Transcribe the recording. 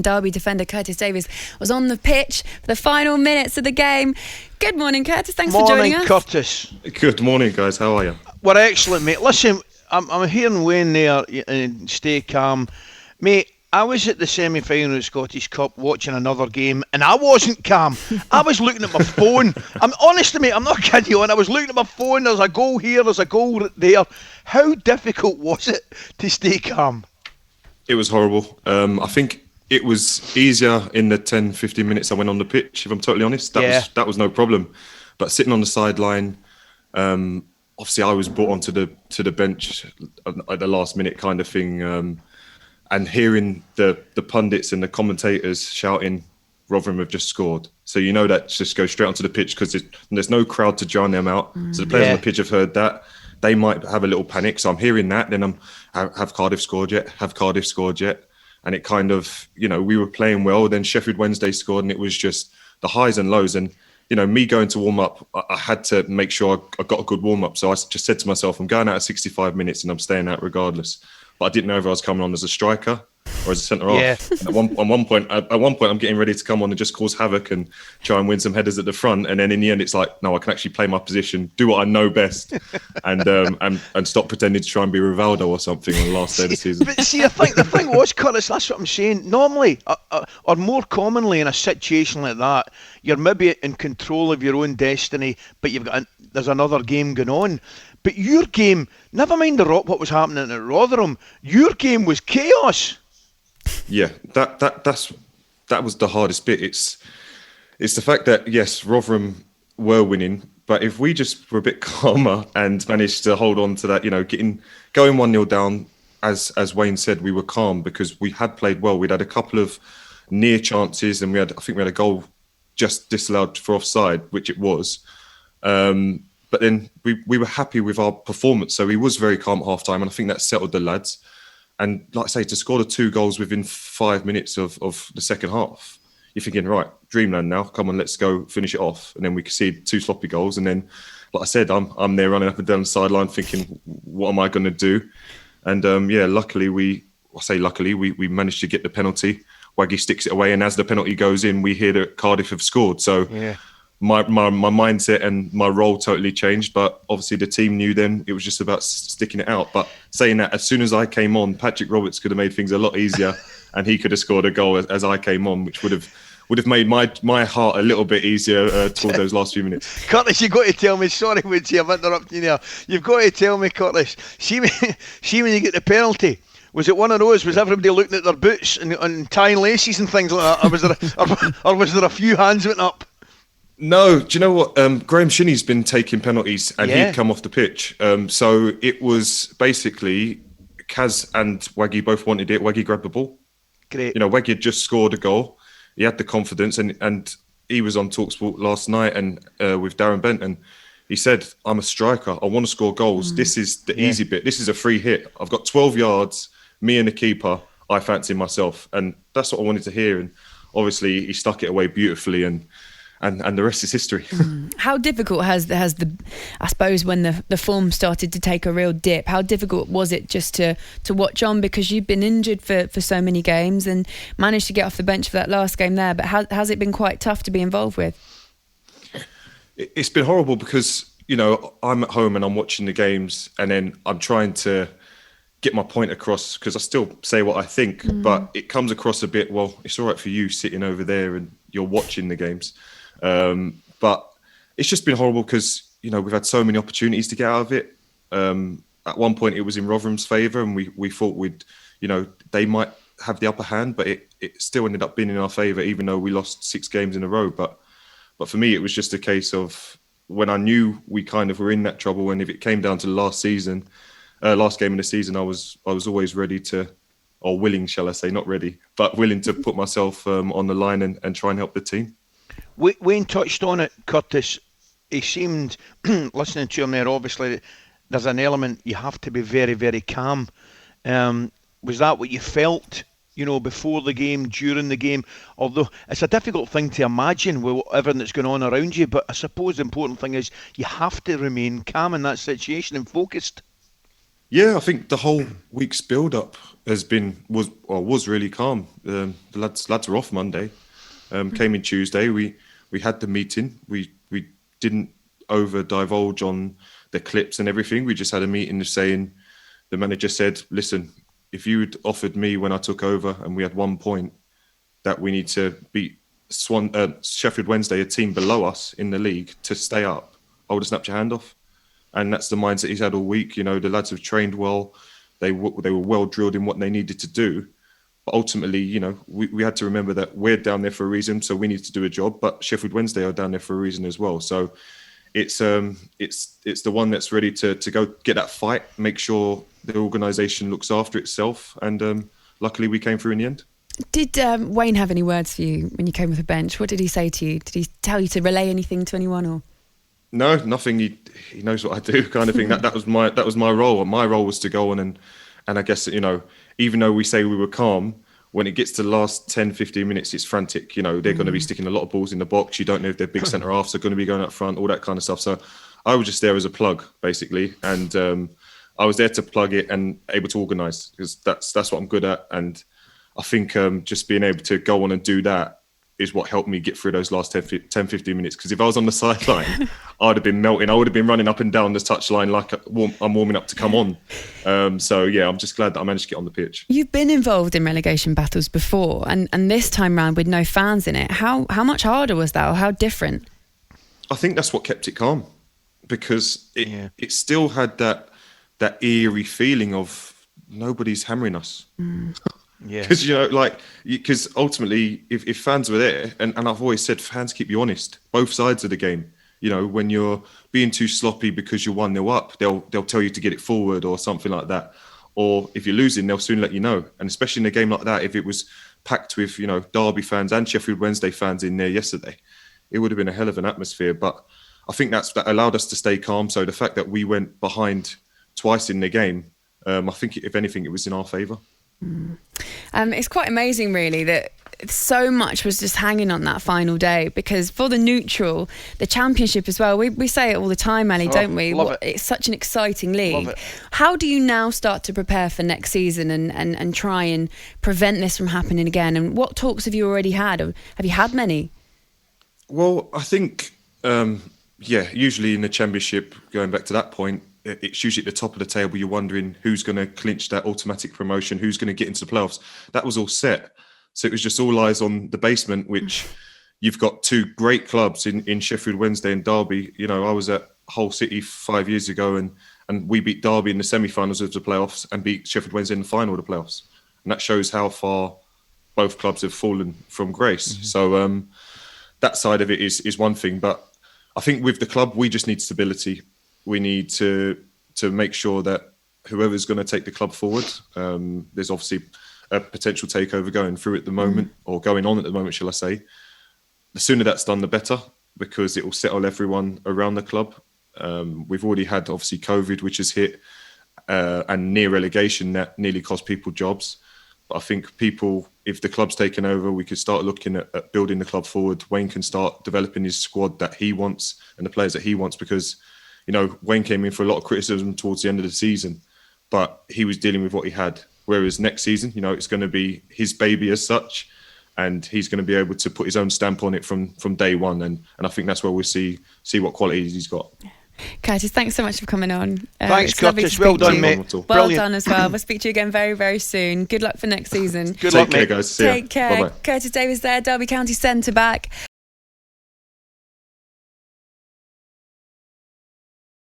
Derby defender Curtis Davies was on the pitch for the final minutes of the game. Good morning, Curtis. Thanks for joining us. Morning, Curtis. Good morning, guys. How are you? We're excellent, mate. Listen, I'm hearing Wayne there and stay calm. Mate, I was at the semi-final of the Scottish Cup watching another game and I wasn't calm. I was looking at my phone. I'm honest, mate, I'm not kidding you. And I was looking at my phone. There's a goal here, there's a goal there. How difficult was it to stay calm? It was horrible. I think it was easier in the 10, 15 minutes I went on the pitch, if I'm totally honest. That was no problem. But sitting on the sideline, obviously I was brought onto the bench at the last minute kind of thing. And hearing the pundits and the commentators shouting, Rotherham have just scored. So you know that just goes straight onto the pitch because there's no crowd to drown them out. So the players on the pitch have heard that. They might have a little panic. So I'm hearing that. Then have Cardiff scored yet? Have Cardiff scored yet? And it kind of, we were playing well. Then Sheffield Wednesday scored and it was just the highs and lows. And, me going to warm up, I had to make sure I got a good warm up. So I just said to myself, I'm going out at 65 minutes and I'm staying out regardless. But I didn't know if I was coming on as a striker or as a centre half. At one point, I'm getting ready to come on and just cause havoc and try and win some headers at the front. And then in the end, it's like, no, I can actually play my position, do what I know best, and stop pretending to try and be Rivaldo or something on the last day of the season. But see, the thing was, Curtis, that's what I'm saying. Normally, or more commonly in a situation like that, you're maybe in control of your own destiny, but there's another game going on. But your game, never mind what was happening at Rotherham, your game was chaos. Yeah, that was the hardest bit. It's the fact that yes, Rotherham were winning, but if we just were a bit calmer and managed to hold on to that, going 1-0 down, as Wayne said, we were calm because we had played well. We'd had a couple of near chances, and I think we had a goal just disallowed for offside, which it was. But then we were happy with our performance, so he was very calm at half time, and I think that settled the lads. And like I say, to score the 2 goals within 5 minutes of the second half, you're thinking, right, dreamland now, come on, let's go finish it off. And then we concede 2 sloppy goals. And then, like I said, I'm there running up and down the sideline thinking, what am I going to do? And luckily, we managed to get the penalty. Waggy sticks it away. And as the penalty goes in, we hear that Cardiff have scored. So my mindset and my role totally changed, but obviously the team knew then it was just about sticking it out. But saying that, as soon as I came on, Patrick Roberts could have made things a lot easier and he could have scored a goal as I came on, which would have made my heart a little bit easier toward those last few minutes. Curtis, you've got to tell me, sorry Woodsy, I'm interrupting you there. You've got to tell me, Curtis, see when you get the penalty, was it one of those? Was everybody looking at their boots and tying laces and things like that? Or was there a few hands went up? No, do you know what? Graham Shinney's been taking penalties and he'd come off the pitch. So it was basically Kaz and Waggy both wanted it. Waggy grabbed the ball. Great. Waggy had just scored a goal. He had the confidence and he was on talkSPORT last night and with Darren Bent and he said, I'm a striker. I want to score goals. This is the easy bit. This is a free hit. I've got 12 yards, me and the keeper. I fancy myself. And that's what I wanted to hear. And obviously he stuck it away beautifully and the rest is history. How difficult has the I suppose when the form started to take a real dip, how difficult was it just to watch on, because you've been injured for so many games and managed to get off the bench for that last game there, but has it been quite tough to be involved with? It's been horrible because I'm at home and I'm watching the games and then I'm trying to get my point across because I still say what I think, but it comes across a bit, well, it's all right for you sitting over there and you're watching the games. But it's just been horrible because, we've had so many opportunities to get out of it. At one point it was in Rotherham's favour and we thought they might have the upper hand, but it still ended up being in our favour, even though we lost 6 games in a row. But for me, it was just a case of when I knew we kind of were in that trouble, and if it came down to the last game of the season, I was always ready to, or willing, shall I say, not ready, but willing to put myself on the line and try and help the team. Wayne touched on it, Curtis. He seemed, listening to him there, obviously, there's an element you have to be very, very calm. Was that what you felt, before the game, during the game? Although it's a difficult thing to imagine with everything that's going on around you, but I suppose the important thing is you have to remain calm in that situation and focused. Yeah, I think the whole week's build-up was really calm. The lads were off Monday, came in Tuesday. We had the meeting. We didn't over divulge on the clips and everything. We just had a meeting saying, the manager said, listen, if you'd offered me when I took over and we had 1 point that we need to beat Sheffield Wednesday, a team below us in the league, to stay up, I would have snapped your hand off. And that's the mindset he's had all week. You know, the lads have trained well. They were well drilled in what they needed to do. But ultimately, you know, we had to remember that we're down there for a reason, so we need to do a job. But Sheffield Wednesday are down there for a reason as well. So it's the one that's ready to go get that fight, make sure the organisation looks after itself. And luckily we came through in the end. Did Wayne have any words for you when you came off the bench? What did he say to you? Did he tell you to relay anything to anyone, or? No, nothing. He knows what I do, kind of thing. That was my role. My role was to go on and I guess, you know, even though we say we were calm, when it gets to the last 10, 15 minutes, it's frantic. You know, they're going to be sticking a lot of balls in the box. You don't know if their big centre halves are going to be going up front, all that kind of stuff. So I was just there as a plug, basically, and I was there to plug it and able to organise, because that's what I'm good at. And I think just being able to go on and do that is what helped me get through those last 10, 15 minutes. Because if I was on the sideline, I'd have been melting. I would have been running up and down the touchline like I'm warming up to come on. So, yeah, I'm just glad that I managed to get on the pitch. You've been involved in relegation battles before, and this time round with no fans in it. How much harder was that, or how different? I think that's what kept it calm, because it still had that eerie feeling of nobody's hammering us. Yeah, because because ultimately, if fans were there, and I've always said, fans keep you honest, both sides of the game. You know, when you're being too sloppy because you're 1-0 up, they'll tell you to get it forward or something like that. Or if you're losing, they'll soon let you know. And especially in a game like that, if it was packed with, you know, Derby fans and Sheffield Wednesday fans in there yesterday, it would have been a hell of an atmosphere. But I think that allowed us to stay calm. So the fact that we went behind twice in the game, I think if anything, it was in our favour. It's quite amazing, really, that so much was just hanging on that final day, because for the neutral, the championship as well, we say it all the time, Ali, don't we? It's such an exciting league. How do you now start to prepare for next season and try and prevent this from happening again? And what talks have you already had? Have you had many? Well, I think, usually in the championship, going back to that point, it's usually at the top of the table. You're wondering who's going to clinch that automatic promotion, who's going to get into the playoffs. That was all set. So it was just all eyes on the basement, which you've got two great clubs in Sheffield Wednesday and Derby. You know, I was at Hull City 5 years ago and we beat Derby in the semi-finals of the playoffs and beat Sheffield Wednesday in the final of the playoffs. And that shows how far both clubs have fallen from grace. So that side of it is one thing. But I think with the club, we just need stability. We need to make sure that whoever's going to take the club forward, there's obviously a potential takeover going through at the moment, or going on at the moment, shall I say. The sooner that's done, the better, because it will settle everyone around the club. We've already had, obviously, COVID, which has hit, and near relegation that nearly cost people jobs. But I think people, if the club's taken over, we could start looking at building the club forward. Wayne can start developing his squad that he wants and the players that he wants, because you know, Wayne came in for a lot of criticism towards the end of the season, but he was dealing with what he had. Whereas next season, you know, it's going to be his baby as such, and he's going to be able to put his own stamp on it from day one. And I think that's where we'll see what qualities he's got. Curtis, thanks so much for coming on. Thanks, Curtis. Well done, mate. Well done as well. We'll speak to you again very, very soon. Good luck for next season. Good luck, Take care, mate. guys. See ya. Take care. Bye-bye. Curtis Davies there, Derby County centre back.